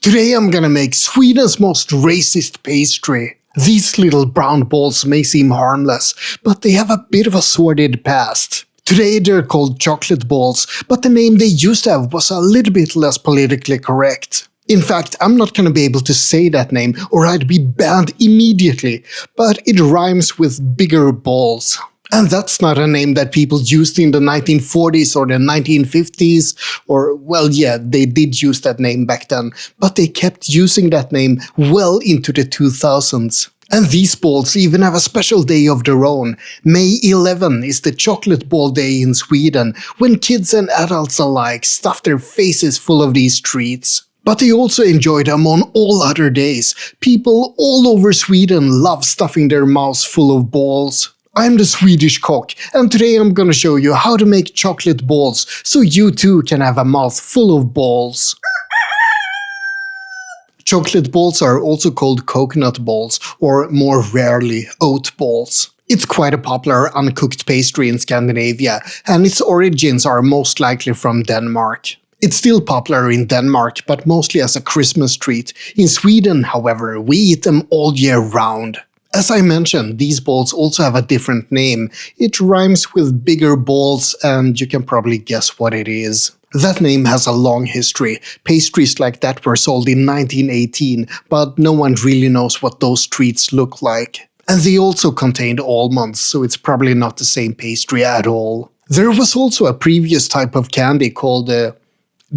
Today I'm gonna make Sweden's most racist pastry. These little brown balls may seem harmless, but they have a bit of a sordid past. Today they're called chocolate balls, but the name they used to have was a little bit less politically correct. In fact, I'm not gonna be able to say that name or I'd be banned immediately, but it rhymes with bigger balls. And that's not a name that people used in the 1940s or the 1950s, or, well, yeah, they did use that name back then, but they kept using that name well into the 2000s. And these balls even have a special day of their own. May 11 is the chocolate ball day in Sweden, when kids and adults alike stuff their faces full of these treats. But they also enjoy them on all other days. People all over Sweden love stuffing their mouths full of balls. I'm the Swedish Kock, and today I'm gonna show you how to make chocolate balls so you too can have a mouth full of balls. Chocolate balls are also called coconut balls, or more rarely, oat balls. It's quite a popular uncooked pastry in Scandinavia, and its origins are most likely from Denmark. It's still popular in Denmark, but mostly as a Christmas treat. In Sweden, however, we eat them all year round. As I mentioned, these balls also have a different name. It rhymes with bigger balls, and you can probably guess what it is. That name has a long history. Pastries like that were sold in 1918, but no one really knows what those treats look like. And they also contained almonds, so it's probably not the same pastry at all. There was also a previous type of candy called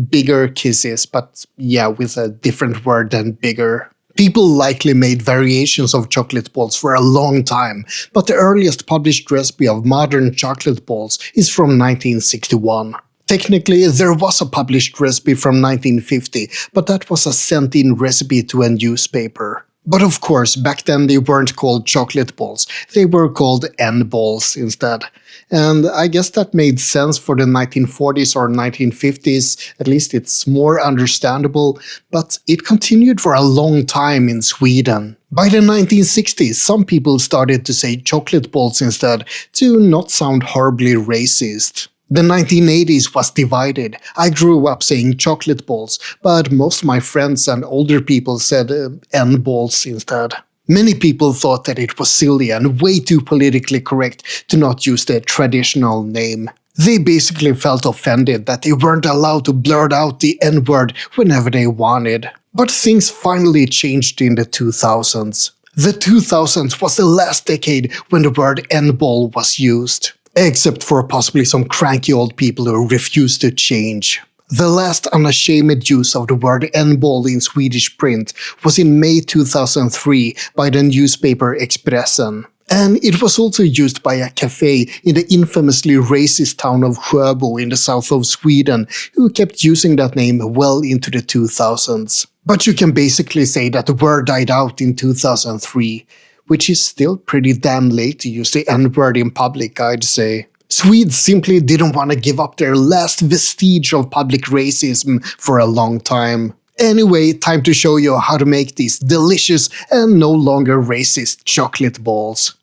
bigger kisses, but yeah, with a different word than bigger. People likely made variations of chocolate balls for a long time, but the earliest published recipe of modern chocolate balls is from 1961. Technically, there was a published recipe from 1950, but that was a sent-in recipe to a newspaper. But of course, back then they weren't called chocolate balls, they were called N-balls instead. And I guess that made sense for the 1940s or 1950s, at least it's more understandable, but it continued for a long time in Sweden. By the 1960s, some people started to say chocolate balls instead, to not sound horribly racist. The 1980s was divided. I grew up saying chocolate balls, but most of my friends and older people said N-balls instead. Many people thought that it was silly and way too politically correct to not use the traditional name. They basically felt offended that they weren't allowed to blurt out the N-word whenever they wanted. But things finally changed in the 2000s. The 2000s was the last decade when the word N-ball was used. Except for possibly some cranky old people who refused to change. The last unashamed use of the word N-ball in Swedish print was in May 2003 by the newspaper Expressen. And it was also used by a cafe in the infamously racist town of Sjöbo in the south of Sweden, who kept using that name well into the 2000s. But you can basically say that the word died out in 2003. Which is still pretty damn late to use the N-word in public, I'd say. Swedes simply didn't want to give up their last vestige of public racism for a long time. Anyway, time to show you how to make these delicious and no longer racist chocolate balls.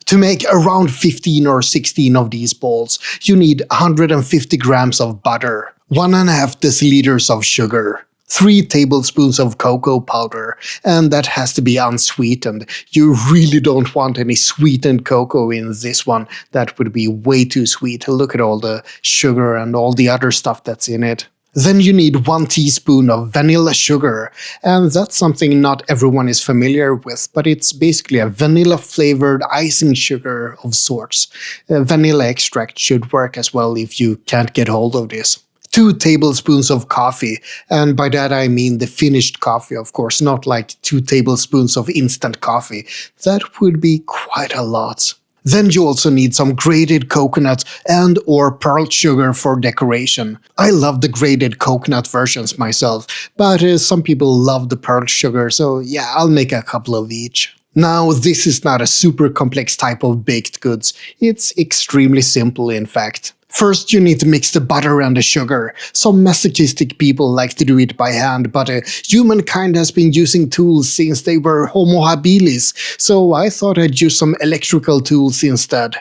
To make around 15 or 16 of these balls, you need 150 grams of butter, 1.5 deciliters of sugar, 3 tablespoons of cocoa powder, and that has to be unsweetened. You really don't want any sweetened cocoa in this one. That would be way too sweet. Look at all the sugar and all the other stuff that's in it. Then you need 1 teaspoon of vanilla sugar, and that's something not everyone is familiar with, but it's basically a vanilla-flavored icing sugar of sorts. Vanilla extract should work as well if you can't get hold of this. 2 tablespoons of coffee, and by that I mean the finished coffee, of course, not like 2 tablespoons of instant coffee. That would be quite a lot. Then you also need some grated coconut and or pearl sugar for decoration. I love the grated coconut versions myself, but some people love the pearl sugar, so yeah, I'll make a couple of each. Now, this is not a super complex type of baked goods. It's extremely simple, in fact. First, you need to mix the butter and the sugar. Some masochistic people like to do it by hand, but humankind has been using tools since they were Homo habilis, so I thought I'd use some electrical tools instead.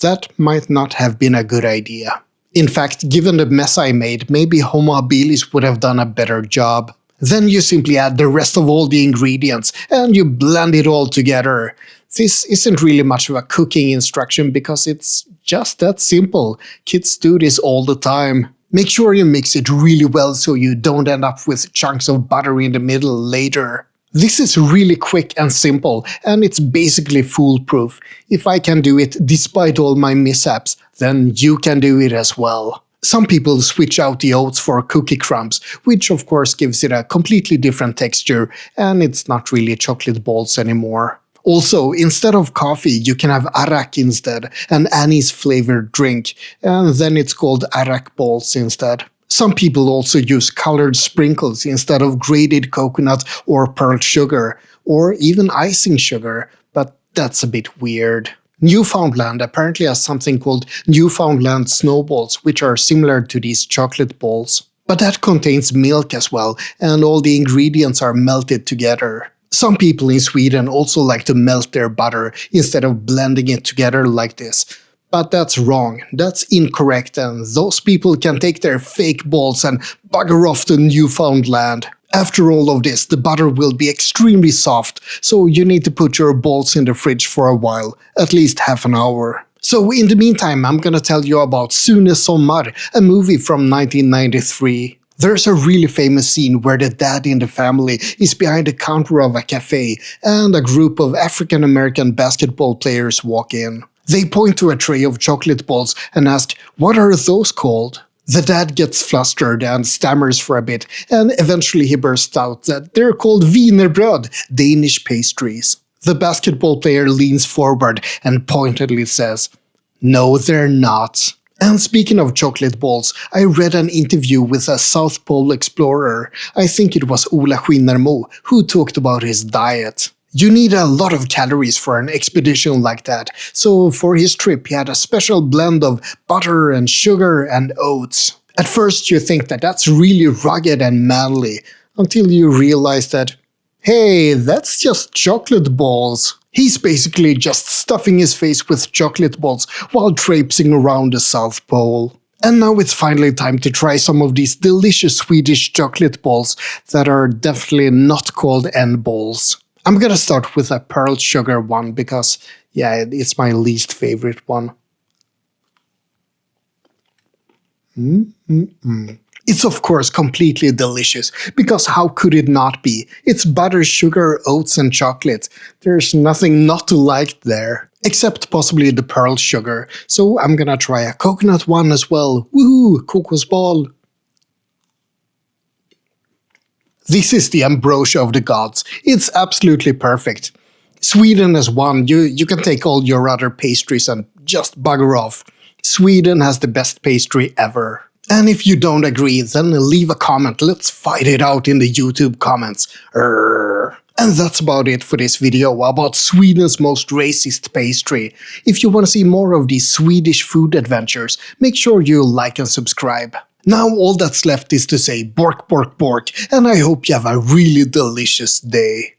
That might not have been a good idea. In fact, given the mess I made, maybe Homo habilis would have done a better job. Then you simply add the rest of all the ingredients and you blend it all together. This isn't really much of a cooking instruction because it's just that simple. Kids do this all the time. Make sure you mix it really well so you don't end up with chunks of butter in the middle later. This is really quick and simple, and it's basically foolproof. If I can do it despite all my mishaps, then you can do it as well. Some people switch out the oats for cookie crumbs, which of course gives it a completely different texture, and it's not really chocolate balls anymore. Also, instead of coffee, you can have arak instead, an anise-flavored drink, and then it's called arak balls instead. Some people also use colored sprinkles instead of grated coconut or pearl sugar, or even icing sugar, but that's a bit weird. Newfoundland apparently has something called Newfoundland snowballs, which are similar to these chocolate balls. But that contains milk as well, and all the ingredients are melted together. Some people in Sweden also like to melt their butter instead of blending it together like this. But that's wrong, that's incorrect, and those people can take their fake balls and bugger off to Newfoundland. After all of this, the butter will be extremely soft, so you need to put your balls in the fridge for a while, at least half an hour. So in the meantime, I'm gonna tell you about Sune Sommar, a movie from 1993. There's a really famous scene where the dad in the family is behind the counter of a cafe, and a group of African-American basketball players walk in. They point to a tray of chocolate balls and ask, "What are those called?" The dad gets flustered and stammers for a bit, and eventually he bursts out that they're called wienerbröd, Danish pastries. The basketball player leans forward and pointedly says, "No, they're not." And speaking of chocolate balls, I read an interview with a South Pole explorer, I think it was Ola Skinnermo, who talked about his diet. You need a lot of calories for an expedition like that, so for his trip he had a special blend of butter and sugar and oats. At first you think that that's really rugged and manly, until you realize that, hey, that's just chocolate balls. He's basically just stuffing his face with chocolate balls while traipsing around the South Pole. And now it's finally time to try some of these delicious Swedish chocolate balls that are definitely not called N-balls. I'm gonna start with a pearl sugar one because, yeah, it's my least favorite one. It's of course completely delicious, because how could it not be? It's butter, sugar, oats and chocolate. There's nothing not to like there. Except possibly the pearl sugar, so I'm gonna try a coconut one as well. Woohoo! Kokosbollar! This is the ambrosia of the gods. It's absolutely perfect. Sweden has won. You can take all your other pastries and just bugger off. Sweden has the best pastry ever. And if you don't agree, then leave a comment. Let's fight it out in the YouTube comments. And that's about it for this video about Sweden's most racist pastry. If you want to see more of these Swedish food adventures, make sure you like and subscribe. Now all that's left is to say bork bork bork, and I hope you have a really delicious day.